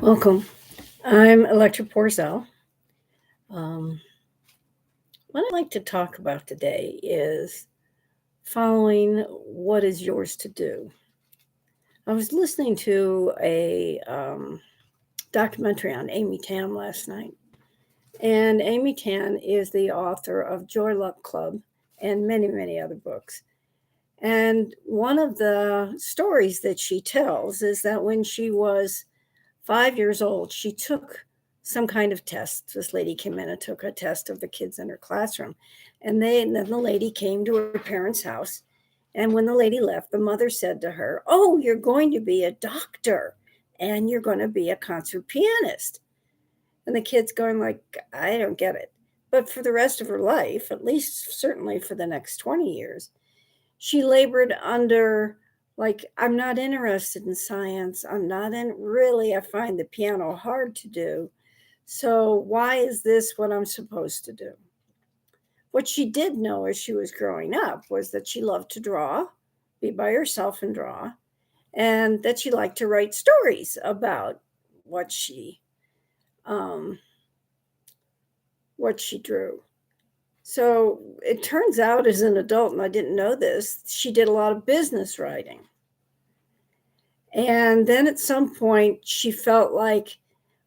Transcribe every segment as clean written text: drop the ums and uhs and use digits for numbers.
Welcome. I'm Electra Porzel. Um, what I'd like to talk about today is following what is yours to do. I was listening to a documentary on Amy Tam last night, and Amy Tan is the author of Joy Luck Club and many, many other books. And one of the stories that she tells is that when she was 5 years old, she took some kind of test. This lady came in and took a test of the kids in her classroom. And then the lady came to her parents' house. And when the lady left, the mother said to her, "Oh, you're going to be a doctor and you're going to be a concert pianist." And the kid's going like, "I don't get it." But for the rest of her life, at least certainly for the next 20 years, she labored under, like, I'm not interested in science. I'm not in, really, I find the piano hard to do. So why is this what I'm supposed to do? What she did know as she was growing up was that she loved to draw, be by herself and draw, and that she liked to write stories about what she um, what she drew. So it turns out, as an adult, and I didn't know this, she did a lot of business writing. And then at some point, she felt like,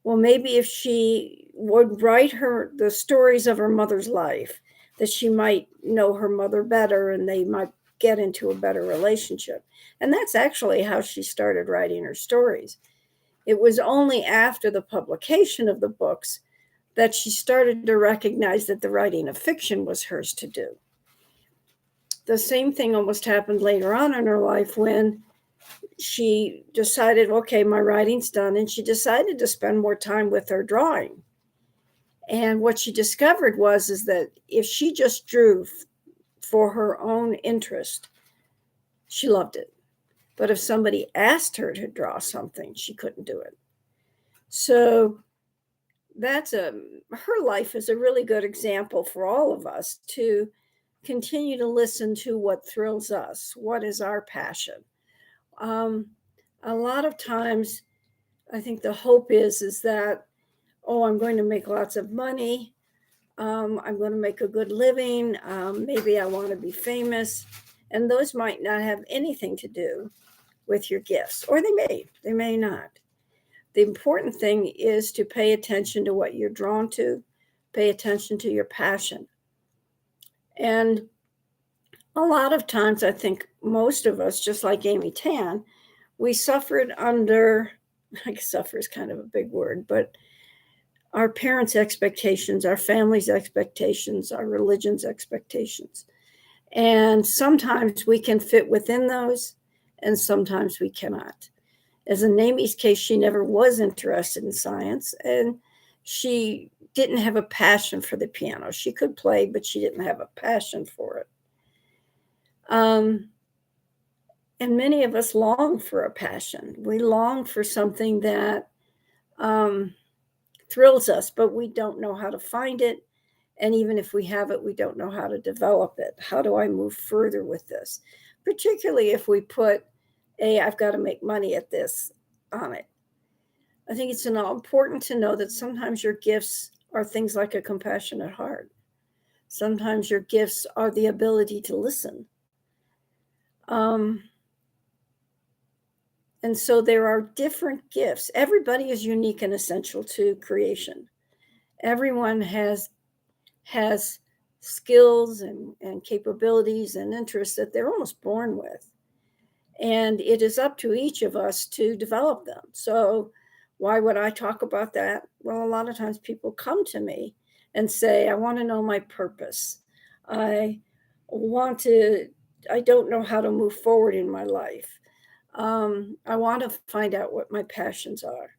well, maybe if she would write the stories of her mother's life, that she might know her mother better and they might get into a better relationship. And that's actually how she started writing her stories. It was only after the publication of the books that she started to recognize that the writing of fiction was hers to do. The same thing almost happened later on in her life when she decided, okay, my writing's done, and she decided to spend more time with her drawing. And what she discovered is that if she just drew for her own interest, she loved it. But if somebody asked her to draw something, she couldn't do it. So her life is a really good example for all of us to continue to listen to what thrills us, what is our passion. A lot of times, I think the hope is that, oh, I'm going to make lots of money. I'm going to make a good living. Maybe I want to be famous. And those might not have anything to do with your gifts, or they may not. The important thing is to pay attention to what you're drawn to, pay attention to your passion. And a lot of times, I think most of us, just like Amy Tan, we suffered under, like, suffer is kind of a big word, but our parents' expectations, our family's expectations, our religion's expectations. And sometimes we can fit within those, and sometimes we cannot. As in Amy's case, she never was interested in science, and she didn't have a passion for the piano. She could play, but she didn't have a passion for it. And many of us long for a passion. We long for something that thrills us, but we don't know how to find it. And even if we have it, we don't know how to develop it. How do I move further with this? Particularly if we put I've got to make money at this on it. I think it's important to know that sometimes your gifts are things like a compassionate heart. Sometimes your gifts are the ability to listen. And so there are different gifts. Everybody is unique and essential to creation. Everyone has skills and capabilities and interests that they're almost born with. And it is up to each of us to develop them. So why would I talk about that? Well, a lot of times people come to me and say, I want to know my purpose. I don't know how to move forward in my life. I want to find out what my passions are.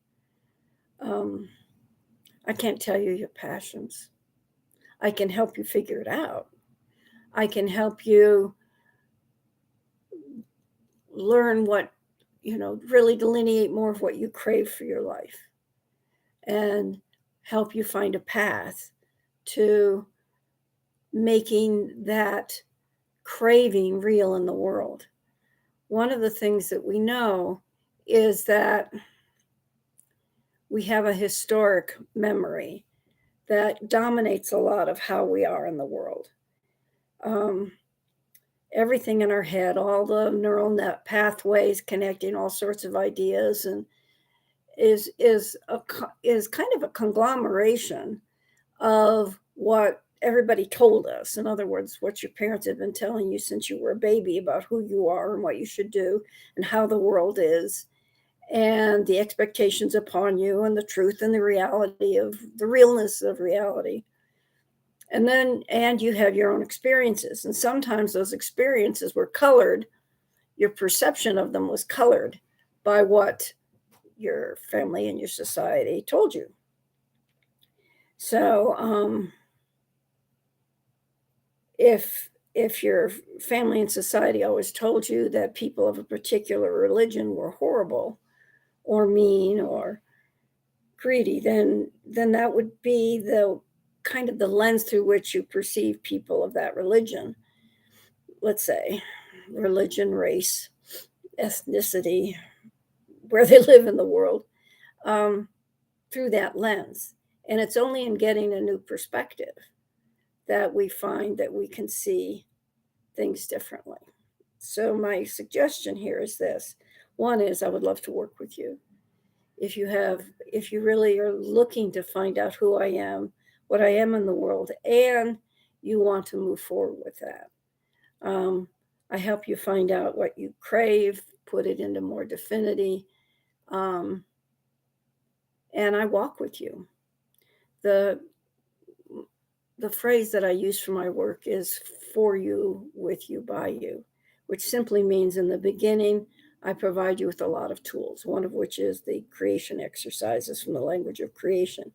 I can't tell you your passions. I can help you figure it out. I can help you learn what, really delineate more of what you crave for your life and help you find a path to making that craving real in the world. One of the things that we know is that we have a historic memory that dominates a lot of how we are in the world. Um, Everything in our head, all the neural net pathways connecting all sorts of ideas, and is kind of a conglomeration of what everybody told us. In other words, what your parents have been telling you since you were a baby about who you are and what you should do and how the world is, and the expectations upon you, and the truth and the reality of the realness of reality. And you have your own experiences. And sometimes those experiences were colored, your perception of them was colored by what your family and your society told you. So, if your family and society always told you that people of a particular religion were horrible or mean or greedy, then that would be the kind of the lens through which you perceive people of that religion. Let's say religion, race, ethnicity, where they live in the world, um, through that lens. And it's only in getting a new perspective that we find that we can see things differently. So my suggestion here is this. One is I would love to work with you. If you really are looking to find out who I am, what I am in the world, and you want to move forward with that. I help you find out what you crave, put it into more definity, and I walk with you. The the phrase that I use for my work is for you, with you, by you, which simply means in the beginning, I provide you with a lot of tools, one of which is the creation exercises from the language of creation,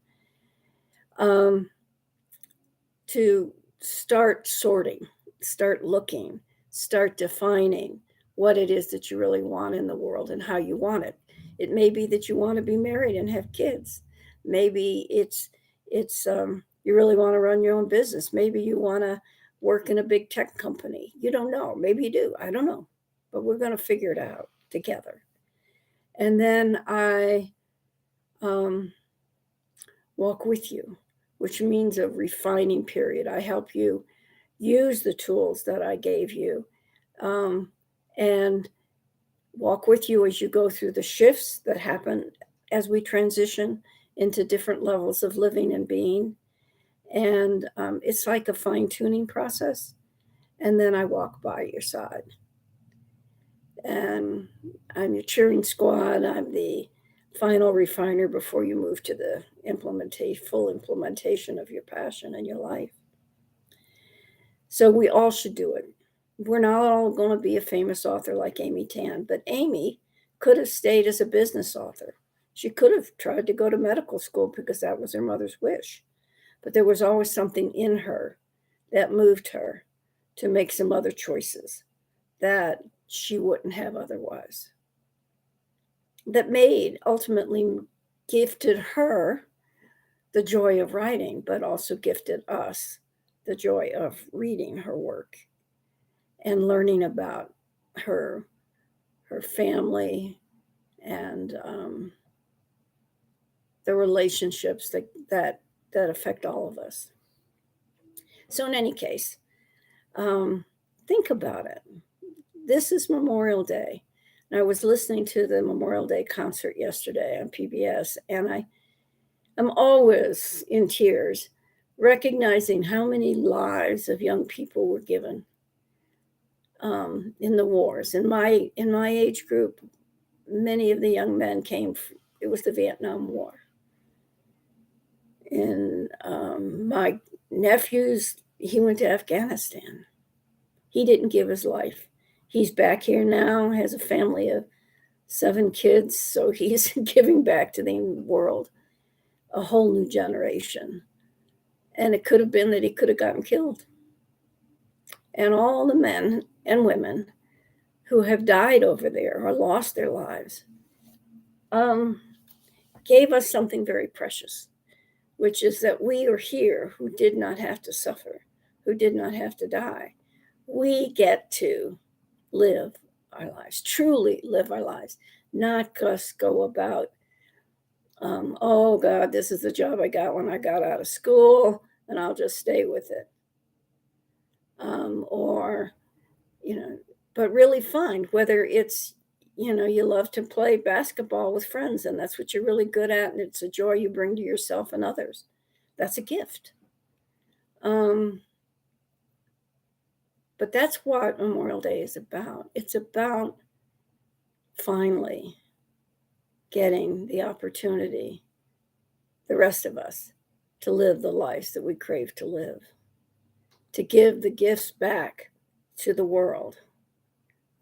um, to start sorting, start looking, start defining what it is that you really want in the world and how you want it. It may be that you want to be married and have kids. Maybe it's you really want to run your own business. Maybe you want to work in a big tech company. You don't know. Maybe you do. I don't know. But we're going to figure it out together. And then I walk with you, which means a refining period. I help you use the tools that I gave you, and walk with you as you go through the shifts that happen as we transition into different levels of living and being. And it's like a fine tuning process. And then I walk by your side. And I'm your cheering squad. I'm the final refiner before you move to the full implementation of your passion and your life. So we all should do it. We're not all going to be a famous author like Amy Tan, but Amy could have stayed as a business author. She could have tried to go to medical school because that was her mother's wish. But there was always something in her that moved her to make some other choices that she wouldn't have otherwise. That ultimately gifted her the joy of writing, but also gifted us the joy of reading her work and learning about her family and the relationships that affect all of us. So in any case, think about it. This is Memorial Day. And I was listening to the Memorial Day concert yesterday on PBS, and I am always in tears recognizing how many lives of young people were given in the wars. In my age group, many of the young men it was the Vietnam War. And my nephew's, he went to Afghanistan. He didn't give his life. He's back here now, has a family of 7 kids, so he's giving back to the world a whole new generation. And it could have been that he could have gotten killed. And all the men and women who have died over there or lost their lives gave us something very precious, which is that we are here who did not have to suffer, who did not have to die. We get to live our lives, truly live our lives, not just go about Oh God, this is the job I got when I got out of school, and I'll just stay with it. Or, you know, but really find whether it's, you love to play basketball with friends and that's what you're really good at, and it's a joy you bring to yourself and others. That's a gift. Um, but that's what Memorial Day is about. It's about finally getting the opportunity, the rest of us, to live the lives that we crave to live, to give the gifts back to the world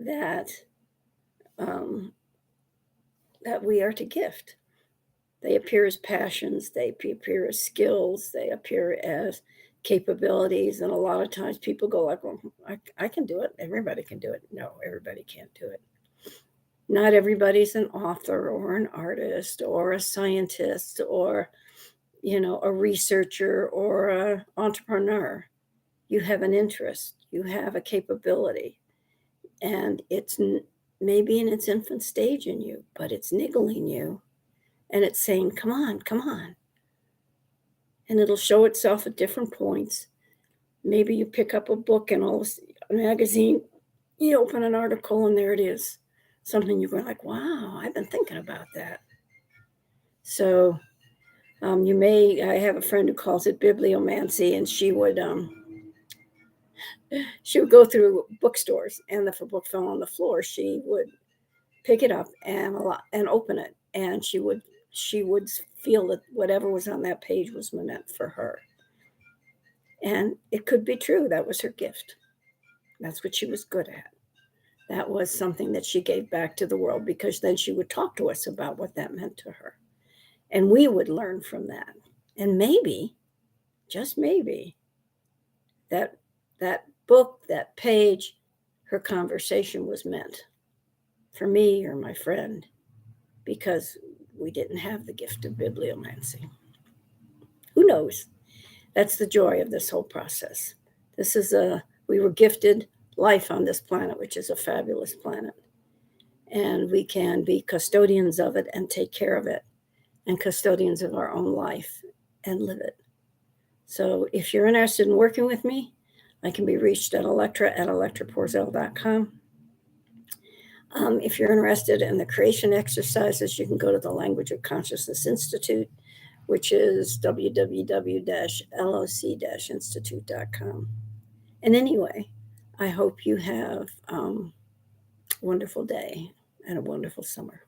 that um, that we are to gift. They appear as passions, they appear as skills, they appear as capabilities, and a lot of times people go like, "Well, I can do it. Everybody can do it." No, everybody can't do it. Not everybody's an author or an artist or a scientist or a researcher or an entrepreneur. You have an interest, you have a capability, and it's maybe in its infant stage in you, but it's niggling you and it's saying, come on, come on. And it'll show itself at different points. Maybe you pick up a book and a magazine, you open an article and there it is. Something you're going like, wow, I've been thinking about that. So I have a friend who calls it bibliomancy, and she would go through bookstores, and if a book fell on the floor, she would pick it up and open it, and she would feel that whatever was on that page was meant for her. And it could be true. That was her gift. That's what she was good at. That was something that she gave back to the world, because then she would talk to us about what that meant to her. And we would learn from that. And maybe, just maybe, that book, that page, her conversation was meant for me or my friend, because we didn't have the gift of bibliomancy. Who knows? That's the joy of this whole process. We were gifted life on this planet, which is a fabulous planet. And we can be custodians of it and take care of it, and custodians of our own life and live it. So if you're interested in working with me, I can be reached at electra@electraporzel.com. If you're interested in the creation exercises, you can go to the Language of Consciousness Institute, which is www.loc-institute.com. And anyway, I hope you have a wonderful day and a wonderful summer.